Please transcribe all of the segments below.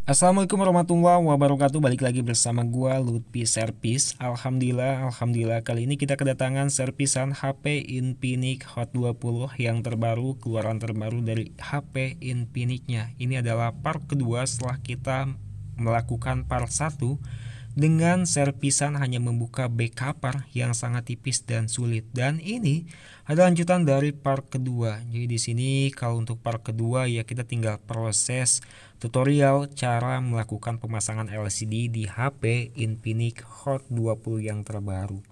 Assalamualaikum warahmatullahi wabarakatuh. Balik lagi bersama gua Lutfi Servis. Alhamdulillah kali ini kita kedatangan servisan HP Infinix Hot 20 yang terbaru, keluaran terbaru dari HP Infinix-nya. Ini adalah part kedua setelah kita melakukan part 1 dengan servisan hanya membuka back cover yang sangat tipis dan sulit. Dan ini ada lanjutan dari part kedua. Jadi di sini kalau untuk part kedua ya kita tinggal proses tutorial cara melakukan pemasangan LCD di HP Infinix Hot 20 yang terbaru.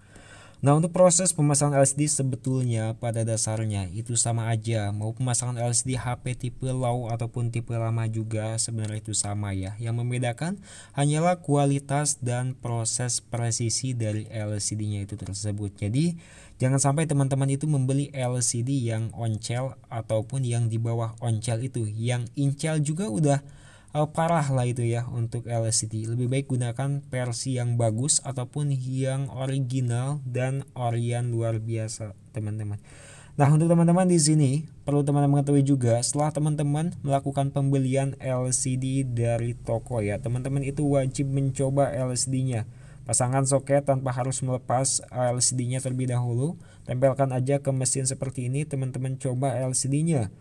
Nah, untuk proses pemasangan LCD sebetulnya pada dasarnya itu sama aja. Mau pemasangan LCD HP tipe low ataupun tipe lama juga sebenarnya itu sama ya. Yang membedakan hanyalah kualitas dan proses presisi dari LCD-nya itu tersebut. Jadi, jangan sampai teman-teman itu membeli LCD yang on-cell ataupun yang di bawah on-cell itu. Yang in-cell juga udah parah lah itu ya untuk LCD. Lebih baik gunakan versi yang bagus ataupun yang original dan orian luar biasa teman-teman. Nah, untuk teman-teman di sini perlu teman-teman ketahui juga setelah teman-teman melakukan pembelian LCD dari toko ya, teman-teman itu wajib mencoba LCD-nya. Pasangkan soket tanpa harus melepas LCD-nya terlebih dahulu. Tempelkan aja ke mesin seperti ini, teman-teman coba LCD-nya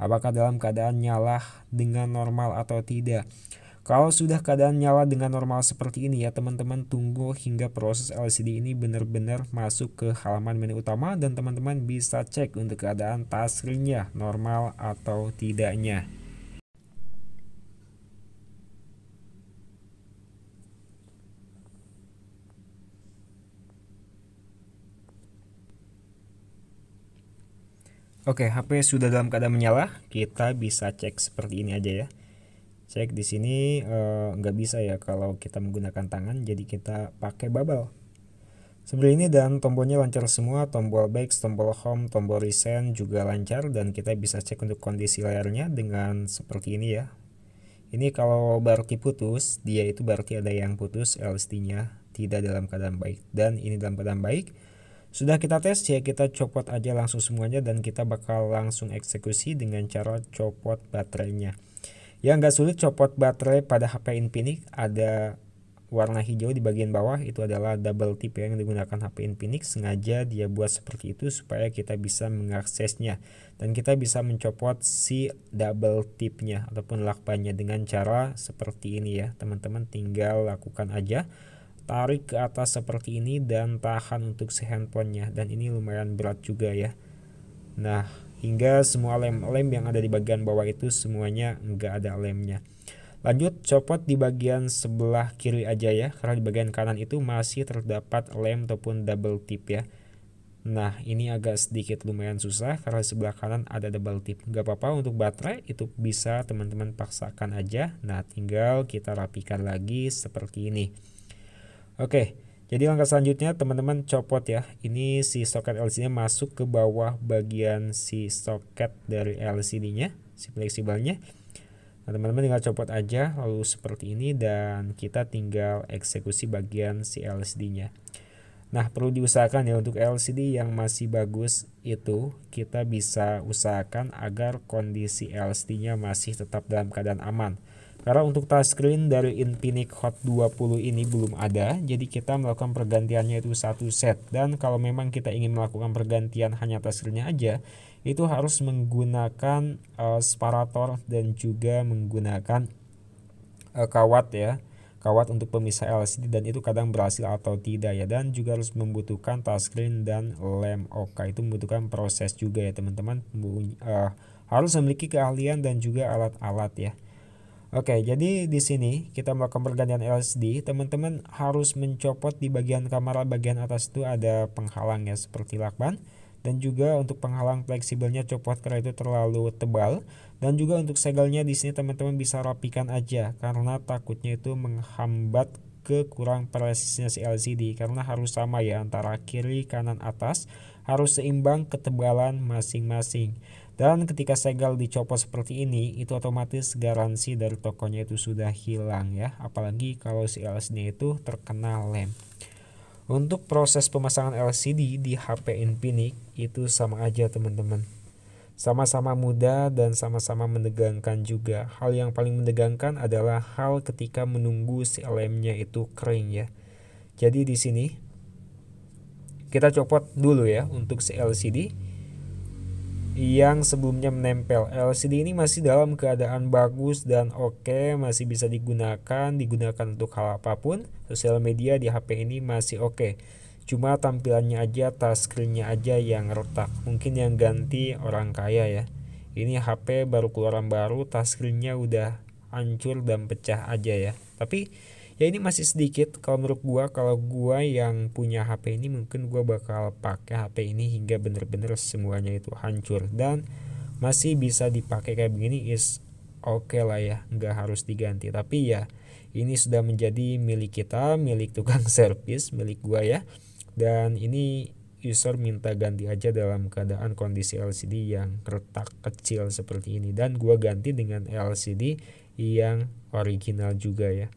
apakah dalam keadaan nyala dengan normal atau tidak. Kalau sudah keadaan nyala dengan normal seperti ini ya teman-teman, tunggu hingga proses LCD ini benar-benar masuk ke halaman menu utama dan teman-teman bisa cek untuk keadaan touchscreen-nya normal atau tidaknya. Oke, HP sudah dalam keadaan menyala, kita bisa cek seperti ini aja ya. Cek di sini nggak bisa ya kalau kita menggunakan tangan, jadi kita pakai bubble. Seperti ini dan tombolnya lancar semua, tombol back, tombol home, tombol reset juga lancar dan kita bisa cek untuk kondisi layarnya dengan seperti ini ya. Ini kalau berarti putus, dia itu berarti ada yang putus LCD-nya tidak dalam keadaan baik dan ini dalam keadaan baik. Sudah kita tes ya, kita copot aja langsung semuanya dan kita bakal langsung eksekusi dengan cara copot baterainya. Yang nggak sulit copot baterai pada HP Infinix, ada warna hijau di bagian bawah itu adalah double tip yang digunakan HP Infinix. Sengaja dia buat seperti itu supaya kita bisa mengaksesnya dan kita bisa mencopot si double tipnya ataupun lakbannya dengan cara seperti ini ya teman-teman. Tinggal lakukan aja, tarik ke atas seperti ini dan tahan untuk si handphonenya, dan ini lumayan berat juga ya. Nah, hingga semua lem-lem yang ada di bagian bawah itu semuanya enggak ada lemnya. Lanjut copot di bagian sebelah kiri aja ya, karena di bagian kanan itu masih terdapat lem ataupun double tip ya. Nah, ini agak sedikit lumayan susah karena di sebelah kanan ada double tip. Gak apa-apa, untuk baterai itu bisa teman-teman paksakan aja. Nah, tinggal kita rapikan lagi seperti ini. Oke, jadi langkah selanjutnya teman-teman copot ya. Ini si soket LCD-nya masuk ke bawah bagian si soket dari LCD-nya, si fleksibelnya. Nah, teman-teman tinggal copot aja lalu seperti ini dan kita tinggal eksekusi bagian si LCD-nya. Nah, perlu diusahakan ya untuk LCD yang masih bagus itu kita bisa usahakan agar kondisi LCD-nya masih tetap dalam keadaan aman. Karena untuk touchscreen dari Infinix Hot 20 ini belum ada, jadi kita melakukan pergantiannya itu satu set. Dan kalau memang kita ingin melakukan pergantian hanya touchscreen-nya aja, itu harus menggunakan separator dan juga menggunakan kawat ya, kawat untuk pemisah LCD, dan itu kadang berhasil atau tidak ya. Dan juga harus membutuhkan touchscreen dan lem OK, itu membutuhkan proses juga ya teman-teman. Harus memiliki keahlian dan juga alat-alat ya. Oke, jadi di sini kita melakukan pergantian LCD, teman-teman harus mencopot di bagian kamera bagian atas itu ada penghalang ya seperti lakban, dan juga untuk penghalang fleksibelnya copot karena itu terlalu tebal, dan juga untuk segelnya di sini teman-teman bisa rapikan aja karena takutnya itu menghambat ke kurang presisnya si LCD, karena harus sama ya antara kiri kanan atas, harus seimbang ketebalan masing-masing. Dan ketika segel dicopot seperti ini, itu otomatis garansi dari tokonya itu sudah hilang ya. Apalagi kalau si LCD itu terkena lem. Untuk proses pemasangan LCD di HP Infinix itu sama aja teman-teman. Sama-sama mudah dan sama-sama menegangkan juga. Hal yang paling menegangkan adalah hal ketika menunggu si lemnya itu kering ya. Jadi di sini kita copot dulu ya untuk si LCD yang sebelumnya menempel. LCD ini masih dalam keadaan bagus dan oke, masih bisa digunakan untuk hal apapun. Sosial media di HP ini masih oke. Cuma tampilannya aja, touchscreen-nya aja yang retak. Mungkin yang ganti orang kaya ya. Ini HP baru keluaran baru, touchscreen-nya udah hancur dan pecah aja ya. Tapi ya ini masih sedikit. Kalau menurut gua, kalau gua yang punya HP ini, mungkin gua bakal pakai HP ini hingga bener-bener semuanya itu hancur dan masih bisa dipakai kayak begini is oke lah ya, nggak harus diganti. Tapi ya ini sudah menjadi milik kita, milik tukang servis, milik gua ya. Dan ini user minta ganti aja dalam keadaan kondisi LCD yang retak kecil seperti ini, dan gua ganti dengan LCD yang original juga ya.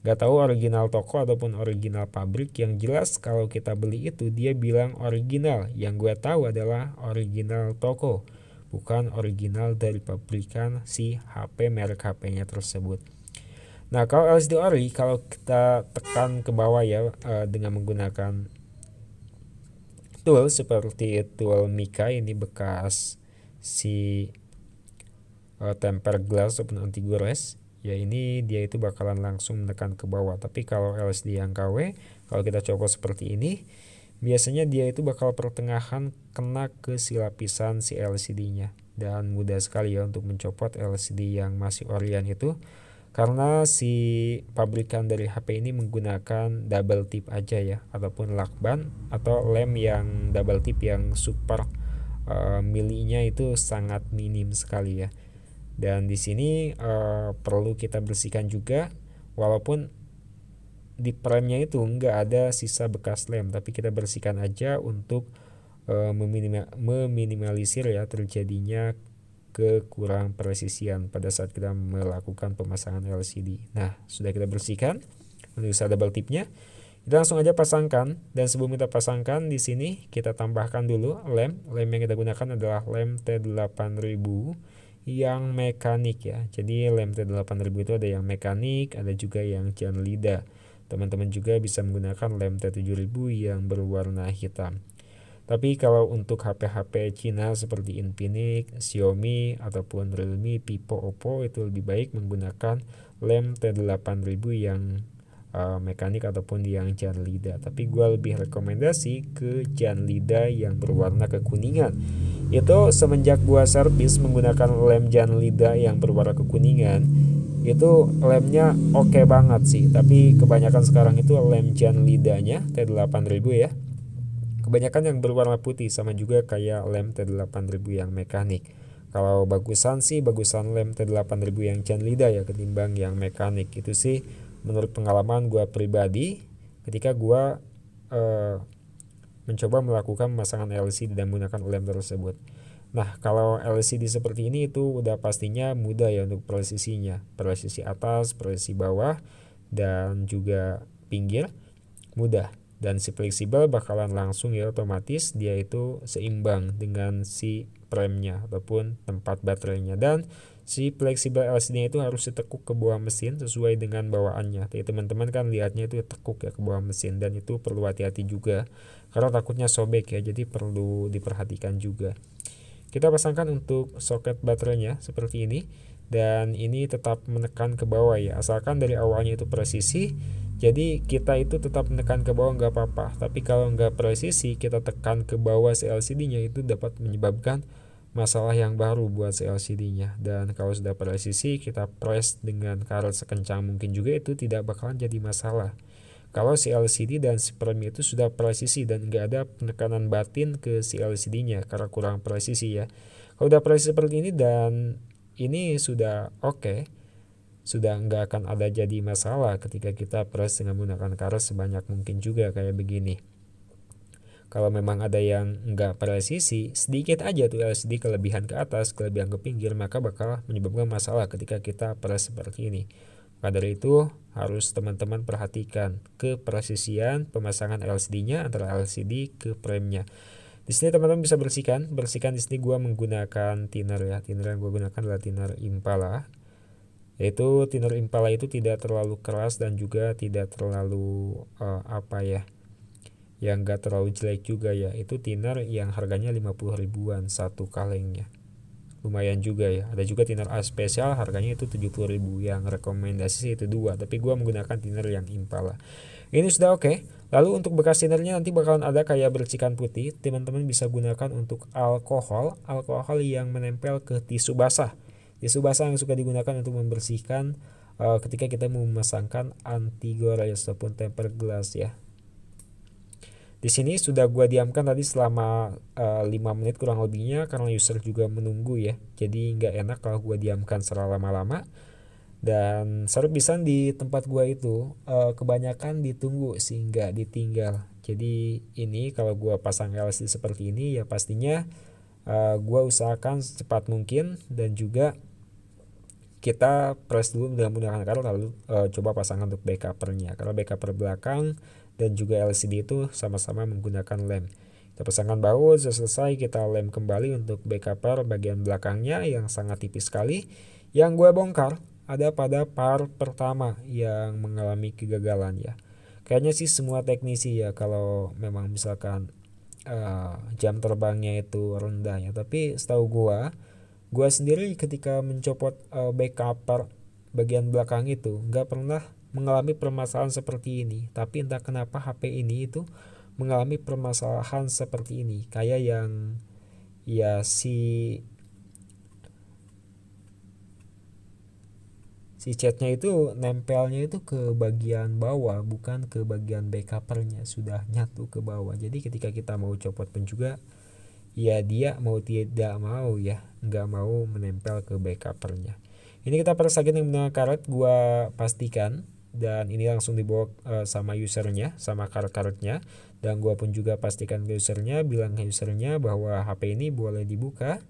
Gak tahu original toko ataupun original pabrik, yang jelas kalau kita beli itu dia bilang original. Yang gue tahu adalah original toko, bukan original dari pabrikan si HP, merek HP-nya tersebut. Nah kalau LCD ori, kalau kita tekan ke bawah ya dengan menggunakan tool seperti tool Mika, ini bekas si tempered glass ataupun anti gores ya, ini dia itu bakalan langsung menekan ke bawah. Tapi kalau LCD yang KW, kalau kita copot seperti ini, biasanya dia itu bakal pertengahan kena ke si lapisan si LCD-nya. Dan mudah sekali ya untuk mencopot LCD yang masih orian itu, karena si pabrikan dari HP ini menggunakan double tip aja ya, ataupun lakban atau lem yang double tip yang super milinya itu sangat minim sekali ya. Dan di sini perlu kita bersihkan juga, walaupun di premnya itu enggak ada sisa bekas lem, tapi kita bersihkan aja untuk meminimalisir ya terjadinya kekurang presisian pada saat kita melakukan pemasangan LCD. Nah, sudah kita bersihkan untuk usaha double tipnya, kita langsung aja pasangkan. Dan sebelum kita pasangkan, di sini kita tambahkan dulu lem. Lem yang kita gunakan adalah lem T8000 yang mekanik ya. Jadi lem T8000 itu ada yang mekanik, ada juga yang Janlida. Teman-teman juga bisa menggunakan lem T7000 yang berwarna hitam. Tapi kalau untuk HP-HP Cina seperti Infinix, Xiaomi, ataupun Realme, Vivo, Oppo, itu lebih baik menggunakan lem T8000 yang mekanik ataupun yang Janlida. Tapi gue lebih rekomendasi ke Janlida yang berwarna kekuningan. Itu semenjak gue servis menggunakan lem Janlida yang berwarna kekuningan, itu lemnya oke banget sih. Tapi kebanyakan sekarang itu lem Janlidanya T8000 ya, kebanyakan yang berwarna putih, sama juga kayak lem T8000 yang mekanik. Kalau bagusan sih bagusan lem T8000 yang Janlida ya ketimbang yang mekanik. Itu sih menurut pengalaman gue pribadi ketika gue mencoba melakukan pemasangan LCD dan menggunakan lem tersebut. Nah kalau LCD seperti ini itu udah pastinya mudah ya untuk presisinya, presisi atas, presisi bawah, dan juga pinggir mudah. Dan si fleksibel bakalan langsung ya, otomatis dia itu seimbang dengan si premnya ataupun tempat baterainya. Dan si fleksibel LCD itu harus ditekuk ke bawah mesin sesuai dengan bawaannya. Jadi teman-teman kan lihatnya itu tekuk ya ke bawah mesin, dan itu perlu hati-hati juga karena takutnya sobek ya, jadi perlu diperhatikan juga. Kita pasangkan untuk soket baterainya seperti ini, dan ini tetap menekan ke bawah ya, asalkan dari awalnya itu presisi. Jadi kita itu tetap menekan ke bawah nggak apa-apa, tapi kalau nggak presisi kita tekan ke bawah si LCD-nya, itu dapat menyebabkan masalah yang baru buat si LCD-nya. Dan kalau sudah presisi kita press dengan karet sekencang mungkin juga, itu tidak bakalan jadi masalah. Kalau si LCD dan si prem itu sudah presisi dan nggak ada penekanan batin ke si LCD-nya karena kurang presisi ya. Kalau udah presisi seperti ini dan ini sudah oke, sudah nggak akan ada jadi masalah ketika kita press dengan menggunakan karet sebanyak mungkin juga kayak begini. Kalau memang ada yang nggak presisi, sedikit aja tuh LCD kelebihan ke atas, kelebihan ke pinggir, maka bakal menyebabkan masalah ketika kita press seperti ini. Maka dari itu harus teman-teman perhatikan kepresisian pemasangan LCD-nya antara LCD ke premnya. Di sini teman-teman bisa bersihkan di sini gua menggunakan thinner ya. Thinner yang gua gunakan adalah thinner Impala. Yaitu thinner Impala itu tidak terlalu keras dan juga tidak terlalu yang gak terlalu jelek juga ya. Itu thinner yang harganya 50 ribuan satu kalengnya. Lumayan juga ya. Ada juga thinner A spesial harganya itu 70 ribu. Yang rekomendasi sih itu dua, tapi gua menggunakan thinner yang Impala. Ini sudah oke. Lalu untuk bekas thinnernya nanti bakalan ada kayak bercikan putih. Teman-teman bisa gunakan untuk alkohol yang menempel ke tisu basah. Tisu basah yang suka digunakan untuk membersihkan ketika kita mau memasangkan anti gores ataupun tempered glass ya. Di sini sudah gua diamkan tadi selama 5 menit kurang lebihnya karena user juga menunggu ya. Jadi nggak enak kalau gua diamkan secara lama-lama. Dan servisan di tempat gua itu kebanyakan ditunggu sehingga ditinggal. Jadi ini kalau gua pasang LCD seperti ini ya pastinya gua usahakan secepat mungkin dan juga kita press dulu dengan menggunakan karet lalu coba pasangkan untuk backupernya. Karena backuper belakang dan juga LCD itu sama-sama menggunakan lem. Kita pasangkan baut, selesai kita lem kembali untuk backuper bagian belakangnya yang sangat tipis sekali. Yang gue bongkar ada pada part pertama yang mengalami kegagalan ya. Kayaknya sih semua teknisi ya kalau memang misalkan jam terbangnya itu rendah ya. Tapi setahu gue sendiri ketika mencopot backuper bagian belakang itu nggak pernah mengalami permasalahan seperti ini. Tapi entah kenapa HP ini itu mengalami permasalahan seperti ini. Kayak yang ya si catnya itu nempelnya itu ke bagian bawah bukan ke bagian backupernya, sudah nyatu ke bawah. Jadi ketika kita mau copot pun juga ya dia mau tidak mau ya nggak mau menempel ke backupernya. Ini kita press lagi dengan karet gua pastikan dan ini langsung dibawa sama usernya sama karet-karetnya dan gua pun juga pastikan ke usernya, bilang ke usernya bahwa HP ini boleh dibuka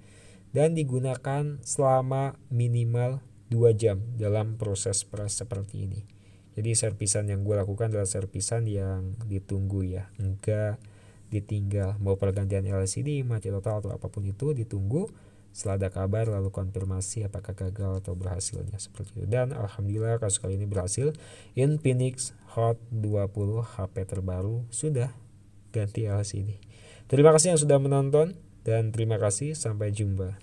dan digunakan selama minimal 2 jam dalam proses press seperti ini. Jadi servisan yang gue lakukan adalah servisan yang ditunggu ya, enggak ditinggal. Mau pergantian LCD, mati total atau apapun itu ditunggu. Setelah ada kabar lalu konfirmasi apakah gagal atau berhasilnya seperti itu. Dan alhamdulillah kasus kali ini berhasil. Infinix Hot 20 HP terbaru sudah ganti LCD. Terima kasih yang sudah menonton dan terima kasih, sampai jumpa.